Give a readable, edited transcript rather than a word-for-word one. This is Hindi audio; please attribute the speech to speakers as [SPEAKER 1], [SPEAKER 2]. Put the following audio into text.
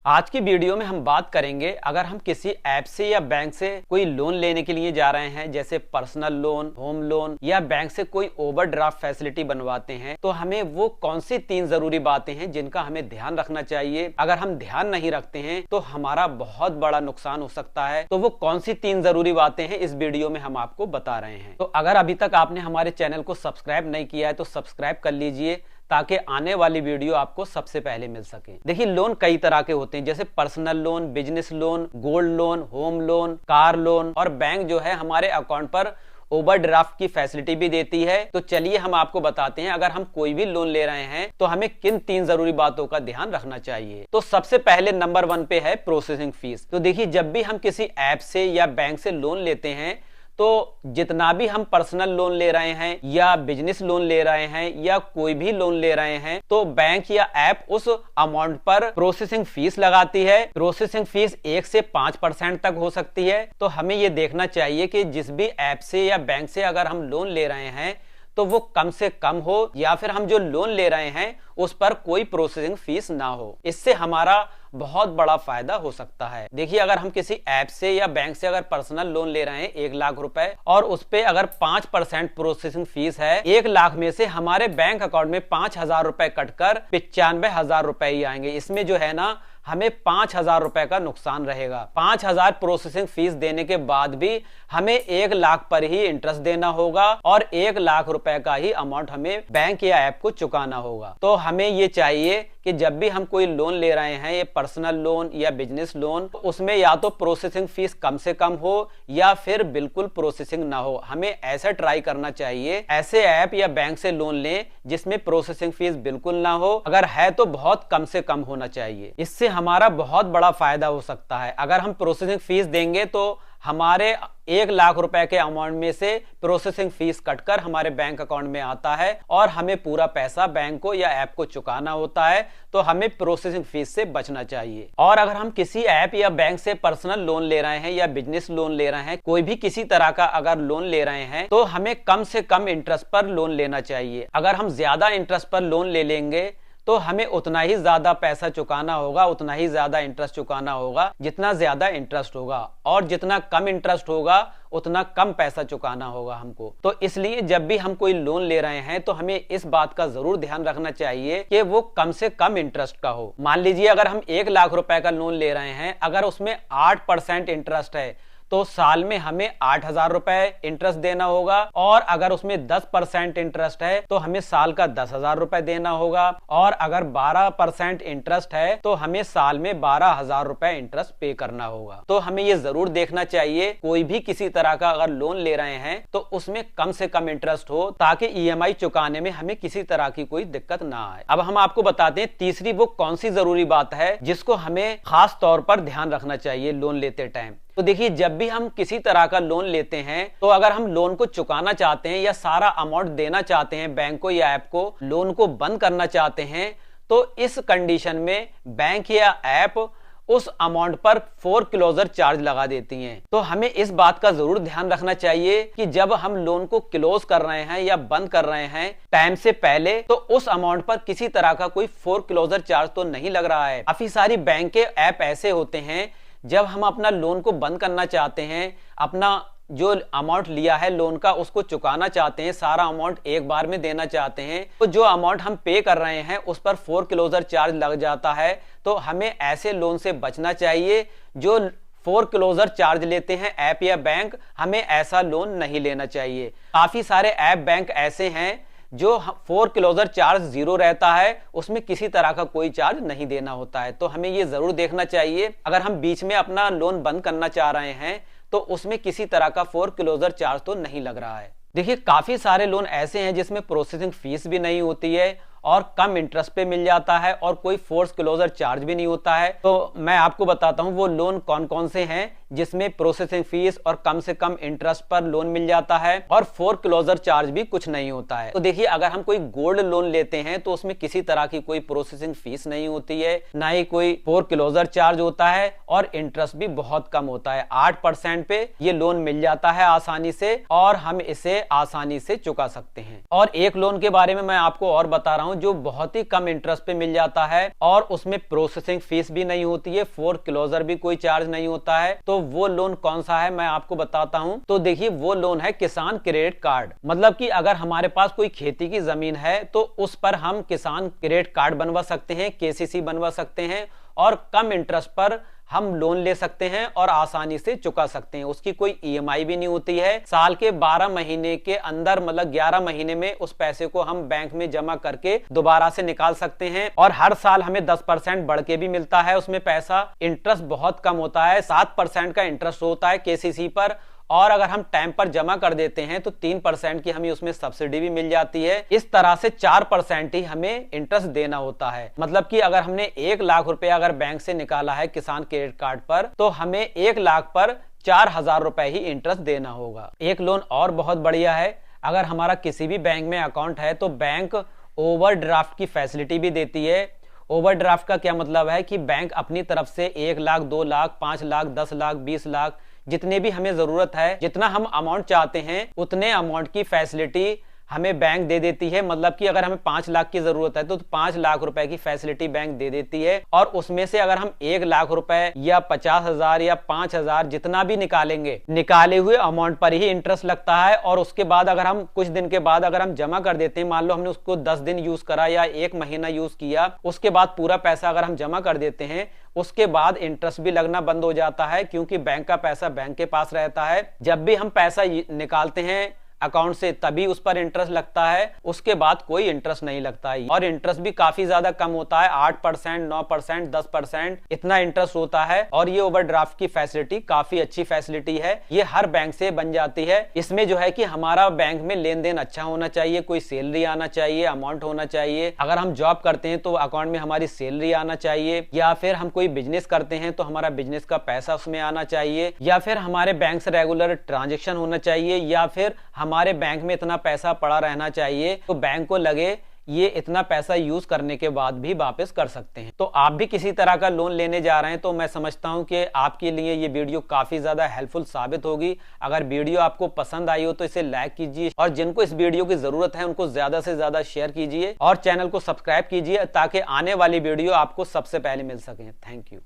[SPEAKER 1] आज की वीडियो में हम बात करेंगे, अगर हम किसी ऐप से या बैंक से कोई लोन लेने के लिए जा रहे हैं, जैसे पर्सनल लोन, होम लोन या बैंक से कोई ओवरड्राफ्ट फैसिलिटी बनवाते हैं, तो हमें वो कौन सी 3 जरूरी बातें हैं जिनका हमें ध्यान रखना चाहिए। अगर हम ध्यान नहीं रखते हैं तो हमारा बहुत बड़ा नुकसान हो सकता है। तो वो कौन सी 3 जरूरी बातें हैं इस वीडियो में हम आपको बता रहे हैं। तो अगर अभी तक आपने हमारे चैनल को सब्सक्राइब नहीं किया है तो सब्सक्राइब कर लीजिए, ताकि आने वाली वीडियो आपको सबसे पहले मिल सके। देखिए, लोन कई तरह के होते हैं, जैसे personal loan, business loan, gold loan, home loan, car loan, और बैंक जो है हमारे अकाउंट पर ओवरड्राफ्ट की फैसिलिटी भी देती है। तो चलिए हम आपको बताते हैं, अगर हम कोई भी लोन ले रहे हैं तो हमें किन 3 जरूरी बातों का ध्यान रखना चाहिए। तो सबसे पहले नंबर 1 पे है प्रोसेसिंग फीस। तो देखिए, जब भी हम किसी ऐप से या बैंक से लोन लेते हैं तो जितना भी हम पर्सनल लोन ले रहे हैं या बिजनेस लोन ले रहे हैं या कोई भी लोन ले रहे हैं, तो बैंक या ऐप उस अमाउंट पर प्रोसेसिंग फीस लगाती है। प्रोसेसिंग फीस 1 से 5% तक हो सकती है। तो हमें यह देखना चाहिए कि जिस भी ऐप से या बैंक से अगर हम लोन ले रहे हैं तो वो कम से कम हो, या फिर हम जो लोन ले रहे हैं उस पर कोई प्रोसेसिंग फीस ना हो। इससे हमारा बहुत बड़ा फायदा हो सकता है। देखिए, अगर हम किसी ऐप से या बैंक से अगर पर्सनल लोन ले रहे हैं 1 लाख रुपए, और उस पे अगर 5% प्रोसेसिंग फीस है, 1 लाख में से हमारे बैंक अकाउंट में 5,000 रुपए कटकर 95,000 रुपए ही आएंगे। इसमें जो है ना, हमें 5,000 रुपए का नुकसान रहेगा। 5,000 प्रोसेसिंग फीस देने के बाद भी हमें 1 लाख पर ही इंटरेस्ट देना होगा, और 1 लाख रुपए का ही अमाउंट हमें बैंक या ऐप को चुकाना होगा। तो हमें ये चाहिए कि जब भी हम कोई लोन ले रहे हैं, ये पर्सनल लोन या बिजनेस लोन, उसमें या तो प्रोसेसिंग फीस कम से कम हो या फिर बिल्कुल प्रोसेसिंग ना हो। हमें ऐसा ट्राई करना चाहिए, ऐसे ऐप या बैंक से लोन लें जिसमें प्रोसेसिंग फीस बिल्कुल ना हो। अगर है तो बहुत कम से कम होना चाहिए। इससे हमारा बहुत बड़ा फायदा हो सकता है। अगर हम प्रोसेसिंग फीस देंगे तो हमारे 1 लाख रुपए के अमाउंट में से प्रोसेसिंग फीस कटकर हमारे बैंक अकाउंट में आता है, और हमें पूरा पैसा बैंक को या ऐप को चुकाना होता है। तो हमें प्रोसेसिंग फीस से बचना चाहिए। और अगर हम किसी ऐप या बैंक से पर्सनल लोन ले रहे हैं या बिजनेस लोन ले रहे हैं, कोई भी किसी तरह का अगर लोन ले रहे हैं, तो हमें कम से कम इंटरेस्ट पर लोन लेना चाहिए। अगर हम ज्यादा इंटरेस्ट पर लोन ले लेंगे तो हमें उतना ही ज्यादा पैसा चुकाना होगा, उतना ही ज्यादा इंटरेस्ट चुकाना होगा जितना ज्यादा इंटरेस्ट होगा, और जितना कम इंटरेस्ट होगा उतना कम पैसा चुकाना होगा हमको। तो इसलिए जब भी हम कोई लोन ले रहे हैं तो हमें इस बात का जरूर ध्यान रखना चाहिए कि वो कम से कम इंटरेस्ट का हो। मान लीजिए, अगर हम 1 लाख रुपए का लोन ले रहे हैं, अगर उसमें 8% इंटरेस्ट है तो साल में हमें 8,000 रुपए इंटरेस्ट देना होगा, और अगर उसमें 10% इंटरेस्ट है तो हमें साल का 10,000 रुपए देना होगा, और अगर 12% इंटरेस्ट है तो हमें साल में 12,000 रुपए इंटरेस्ट पे करना होगा। तो हमें ये जरूर देखना चाहिए, कोई भी किसी तरह का अगर लोन ले रहे हैं तो उसमें कम से कम इंटरेस्ट हो, ताकि EMI चुकाने में हमें किसी तरह की कोई दिक्कत ना आए। अब हम आपको बताते हैं तीसरी वो कौन सी जरूरी बात है जिसको हमें खास तौर पर ध्यान रखना चाहिए लोन लेते टाइम। तो देखिए, जब भी हम किसी तरह का लोन लेते हैं, तो अगर हम लोन को चुकाना चाहते हैं या सारा अमाउंट देना चाहते हैं बैंक को या ऐप को, लोन को बंद करना चाहते हैं, तो इस कंडीशन में बैंक या ऐप उस अमाउंट पर फोरक्लोजर चार्ज लगा देती हैं। तो हमें इस बात का जरूर ध्यान रखना चाहिए कि जब हम लोन को क्लोज कर रहे हैं या बंद कर रहे हैं टाइम से पहले, तो उस अमाउंट पर किसी तरह का कोई फोरक्लोजर चार्ज तो नहीं लग रहा है। काफी सारी बैंक के ऐप ऐसे होते हैं, जब हम अपना लोन को बंद करना चाहते हैं, अपना जो अमाउंट लिया है लोन का उसको चुकाना चाहते हैं, सारा अमाउंट एक बार में देना चाहते हैं, तो जो अमाउंट हम पे कर रहे हैं उस पर फोरक्लोजर चार्ज लग जाता है। तो हमें ऐसे लोन से बचना चाहिए जो फोरक्लोजर चार्ज लेते हैं ऐप या बैंक। हमें ऐसा लोन नहीं लेना चाहिए। काफी सारे ऐप बैंक ऐसे हैं जो फोरक्लोजर चार्ज 0 रहता है, उसमें किसी तरह का कोई चार्ज नहीं देना होता है। तो हमें ये जरूर देखना चाहिए, अगर हम बीच में अपना लोन बंद करना चाह रहे हैं तो उसमें किसी तरह का फोरक्लोजर चार्ज तो नहीं लग रहा है। देखिए, काफी सारे लोन ऐसे हैं जिसमें प्रोसेसिंग फीस भी नहीं होती है और कम इंटरेस्ट पे मिल जाता है, और कोई फोरक्लोजर चार्ज भी नहीं होता है। तो मैं आपको बताता हूँ वो लोन कौन कौन से हैं जिसमें प्रोसेसिंग फीस और कम से कम इंटरेस्ट पर लोन मिल जाता है, और फोरक्लोजर चार्ज भी कुछ नहीं होता है। तो देखिए, अगर हम कोई गोल्ड लोन लेते हैं तो उसमें किसी तरह की कोई प्रोसेसिंग फीस नहीं होती है, ना ही कोई फोरक्लोजर चार्ज होता है, और इंटरेस्ट भी बहुत कम होता है। 8% पे ये लोन मिल जाता है आसानी से, और हम इसे आसानी से चुका सकते हैं। और एक लोन के बारे में मैं आपको और बता रहा हूँ लोन जो बहुत ही कम इंटरेस्ट पे मिल जाता है और उसमें प्रोसेसिंग फीस भी नहीं होती है, फोरक्लोजर भी कोई चार्ज नहीं होता है। तो वो लोन कौन सा है मैं आपको बताता हूं। तो देखिए वो लोन है किसान क्रेडिट कार्ड। मतलब कि अगर हमारे पास कोई खेती की जमीन है तो उस पर हम किसान क्रेडिट कार्ड बनवा सकते हैं, केसीसी बनवा सकते हैं और कम इंटरेस्ट पर हम लोन ले सकते हैं और आसानी से चुका सकते हैं। उसकी कोई ईएमआई भी नहीं होती है। साल के 12 महीने के अंदर मतलब 11 महीने में उस पैसे को हम बैंक में जमा करके दोबारा से निकाल सकते हैं और हर साल हमें 10% बढ़ के भी मिलता है उसमें पैसा। इंटरेस्ट बहुत कम होता है, 7% का इंटरेस्ट होता है केसीसी पर और अगर हम टाइम पर जमा कर देते हैं तो 3% की हमें उसमें सब्सिडी भी मिल जाती है। इस तरह से 4% ही हमें इंटरेस्ट देना होता है। मतलब कि अगर हमने 1 लाख रुपए अगर बैंक से निकाला है किसान क्रेडिट कार्ड पर तो हमें 1 लाख पर 4,000 रुपए ही इंटरेस्ट देना होगा। एक लोन और बहुत बढ़िया है, अगर हमारा किसी भी बैंक में अकाउंट है तो बैंक ओवरड्राफ्ट की फैसिलिटी भी देती है। ओवरड्राफ्ट का क्या मतलब है कि बैंक अपनी तरफ से 1 लाख, 2 लाख, 5 लाख, 10 लाख, 20 लाख जितने भी हमें जरूरत है, जितना हम अमाउंट चाहते हैं उतने अमाउंट की फैसिलिटी हमें बैंक दे देती है। मतलब कि अगर हमें 5 लाख की जरूरत है तो 5 लाख रुपए की फैसिलिटी बैंक दे देती है और उसमें से अगर हम 1 लाख रुपए या 50,000 या 5,000 जितना भी निकालेंगे, निकाले हुए अमाउंट पर ही इंटरेस्ट लगता है। और उसके बाद अगर हम कुछ दिन के बाद अगर हम जमा कर देते हैं, मान लो हमने उसको 10 दिन यूज करा या 1 महीना यूज किया, उसके बाद पूरा पैसा अगर हम जमा कर देते हैं उसके बाद इंटरेस्ट भी लगना बंद हो जाता है क्योंकि बैंक का पैसा बैंक के पास रहता है। जब भी हम पैसा निकालते हैं अकाउंट से तभी उस पर इंटरेस्ट लगता है, उसके बाद कोई इंटरेस्ट नहीं लगता है और इंटरेस्ट भी काफी ज्यादा कम होता है, 8%, 9%, 10% इतना इंटरेस्ट होता है। और ये ओवरड्राफ्ट की फैसिलिटी काफी अच्छी फैसिलिटी है, ये हर बैंक से बन जाती है। इसमें जो है कि हमारा बैंक में लेन देन अच्छा होना चाहिए, कोई सैलरी आना चाहिए, अमाउंट होना चाहिए। अगर हम जॉब करते हैं तो अकाउंट में हमारी सैलरी आना चाहिए, या फिर हम कोई बिजनेस करते हैं तो हमारा बिजनेस का पैसा उसमें आना चाहिए, या फिर हमारे बैंक से रेगुलर ट्रांजेक्शन होना चाहिए, या फिर हमारे बैंक में इतना पैसा पड़ा रहना चाहिए तो बैंक को लगे ये इतना पैसा यूज करने के बाद भी वापस कर सकते हैं। तो आप भी किसी तरह का लोन लेने जा रहे हैं तो मैं समझता हूं कि आपके लिए ये वीडियो काफी ज्यादा हेल्पफुल साबित होगी। अगर वीडियो आपको पसंद आई हो तो इसे लाइक कीजिए और जिनको इस वीडियो की जरूरत है उनको ज्यादा से ज्यादा शेयर कीजिए और चैनल को सब्सक्राइब कीजिए ताकि आने वाली वीडियो आपको सबसे पहले मिल सके। Thank you.